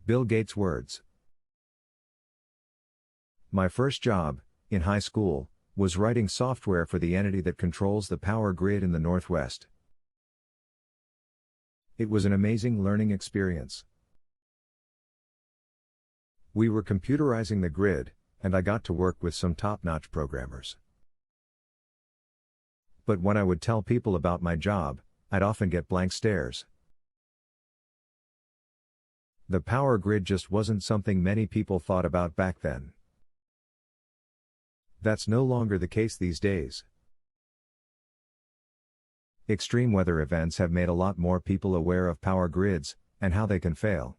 Bill Gates' words. My first job, in high school, was writing software for the entity that controls the power grid in the Northwest. It was an amazing learning experience. We were computerizing the grid, and I got to work with some top-notch programmers. But when I would tell people about my job, I'd often get blank stares. The power grid just wasn't something many people thought about back then. That's no longer the case these days. Extreme weather events have made a lot more people aware of power grids, and how they can fail.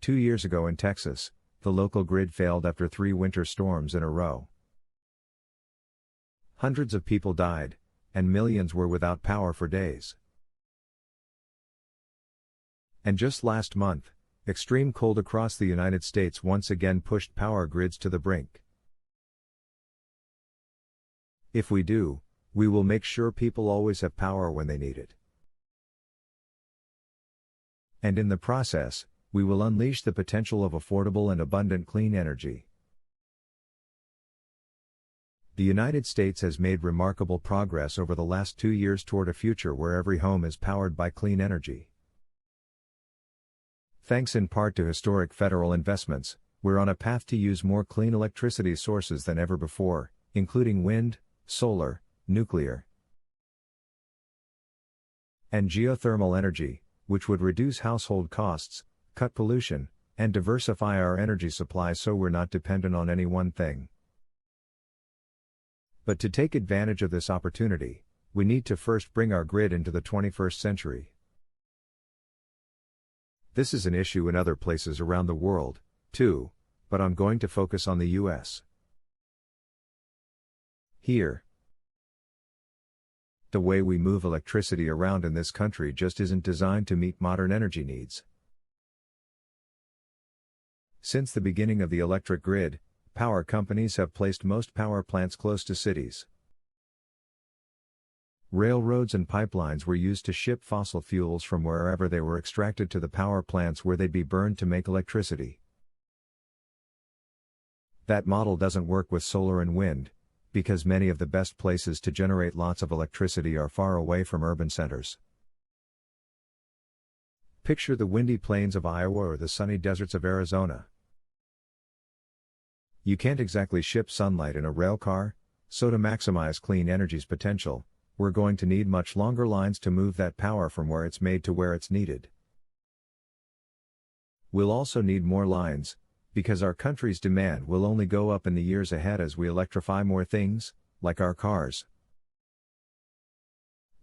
2 years ago in Texas, the local grid failed after 3 winter storms in a row. Hundreds of people died, and millions were without power for days. And just last month, extreme cold across the United States once again pushed power grids to the brink. If we do, we will make sure people always have power when they need it. And in the process, we will unleash the potential of affordable and abundant clean energy. The United States has made remarkable progress over the last 2 years toward a future where every home is powered by clean energy. Thanks in part to historic federal investments, we're on a path to use more clean electricity sources than ever before, including wind, solar, nuclear, and geothermal energy, which would reduce household costs, cut pollution, and diversify our energy supply so we're not dependent on any one thing. But to take advantage of this opportunity, we need to first bring our grid into the 21st century. This is an issue in other places around the world, too, but I'm going to focus on the US. Here, the way we move electricity around in this country just isn't designed to meet modern energy needs. Since the beginning of the electric grid, power companies have placed most power plants close to cities. Railroads and pipelines were used to ship fossil fuels from wherever they were extracted to the power plants where they'd be burned to make electricity. That model doesn't work with solar and wind, because many of the best places to generate lots of electricity are far away from urban centers. Picture the windy plains of Iowa or the sunny deserts of Arizona. You can't exactly ship sunlight in a rail car, so to maximize clean energy's potential, we're going to need much longer lines to move that power from where it's made to where it's needed. We'll also need more lines, because our country's demand will only go up in the years ahead as we electrify more things, like our cars.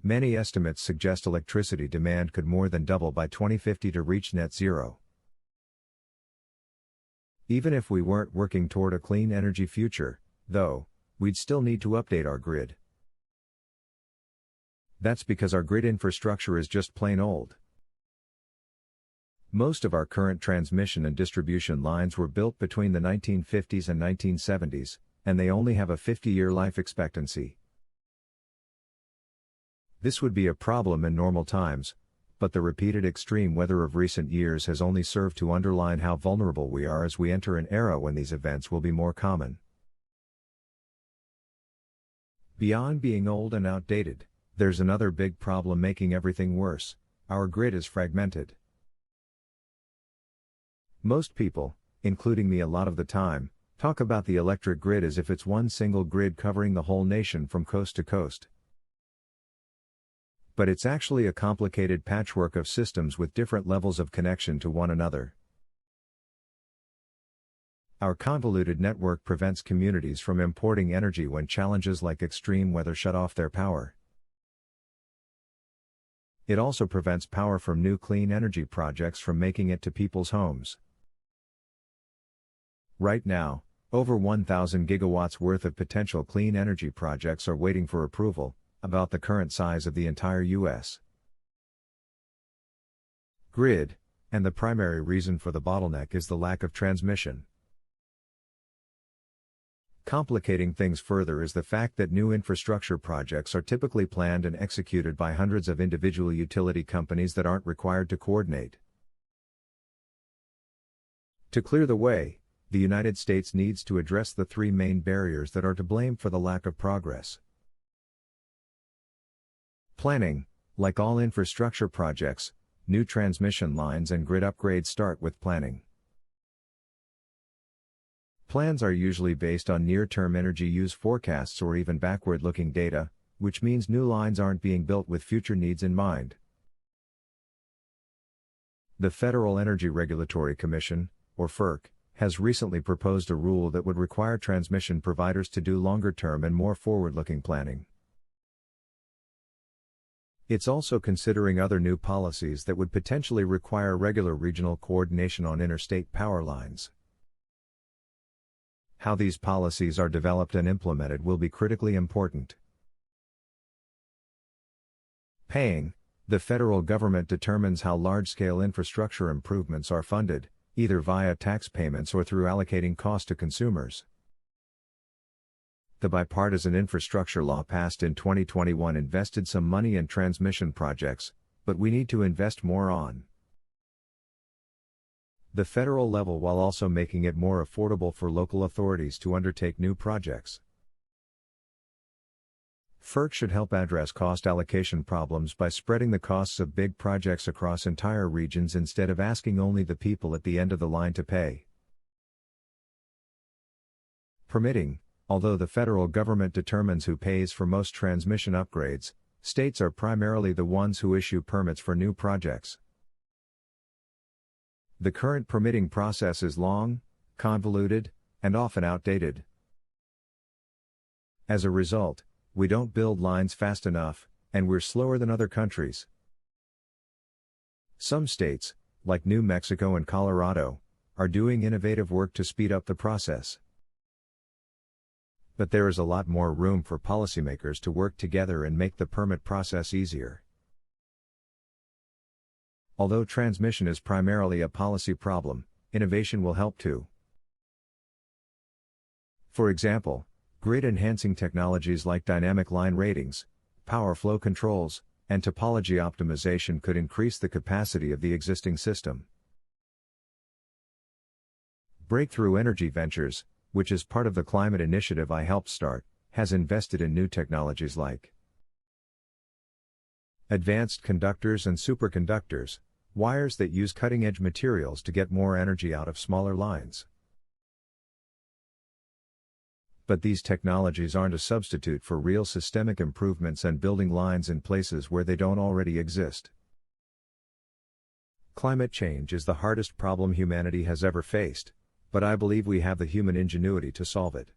Many estimates suggest electricity demand could more than double by 2050 to reach net zero. Even if we weren't working toward a clean energy future, though, we'd still need to update our grid. That's because our grid infrastructure is just plain old. Most of our current transmission and distribution lines were built between the 1950s and 1970s, and they only have a 50-year life expectancy. This would be a problem in normal times, but the repeated extreme weather of recent years has only served to underline how vulnerable we are as we enter an era when these events will be more common. Beyond being old and outdated, there's another big problem making everything worse: our grid is fragmented. Most people, including me a lot of the time, talk about the electric grid as if it's one single grid covering the whole nation from coast to coast. But it's actually a complicated patchwork of systems with different levels of connection to one another. Our convoluted network prevents communities from importing energy when challenges like extreme weather shut off their power. It also prevents power from new clean energy projects from making it to people's homes. Right now, over 1,000 gigawatts worth of potential clean energy projects are waiting for approval, about the current size of the entire U.S. grid, and the primary reason for the bottleneck is the lack of transmission. Complicating things further is the fact that new infrastructure projects are typically planned and executed by hundreds of individual utility companies that aren't required to coordinate. To clear the way, the United States needs to address the three main barriers that are to blame for the lack of progress. Planning. Like all infrastructure projects, new transmission lines and grid upgrades start with planning. Plans are usually based on near-term energy use forecasts or even backward-looking data, which means new lines aren't being built with future needs in mind. The Federal Energy Regulatory Commission, or FERC, has recently proposed a rule that would require transmission providers to do longer-term and more forward-looking planning. It's also considering other new policies that would potentially require regular regional coordination on interstate power lines. How these policies are developed and implemented will be critically important. Paying. The federal government determines how large-scale infrastructure improvements are funded, either via tax payments or through allocating cost to consumers. The bipartisan infrastructure law passed in 2021 invested some money in transmission projects, but we need to invest more on the federal level while also making it more affordable for local authorities to undertake new projects. FERC should help address cost allocation problems by spreading the costs of big projects across entire regions instead of asking only the people at the end of the line to pay. Permitting. Although the federal government determines who pays for most transmission upgrades, states are primarily the ones who issue permits for new projects. The current permitting process is long, convoluted, and often outdated. As a result, we don't build lines fast enough, and we're slower than other countries. Some states, like New Mexico and Colorado, are doing innovative work to speed up the process. But there is a lot more room for policymakers to work together and make the permit process easier. Although transmission is primarily a policy problem, innovation will help too. For example, grid-enhancing technologies like dynamic line ratings, power flow controls, and topology optimization could increase the capacity of the existing system. Breakthrough Energy Ventures, which is part of the climate initiative I helped start, has invested in new technologies like advanced conductors and superconductors, wires that use cutting-edge materials to get more energy out of smaller lines. But these technologies aren't a substitute for real systemic improvements and building lines in places where they don't already exist. Climate change is the hardest problem humanity has ever faced, but I believe we have the human ingenuity to solve it.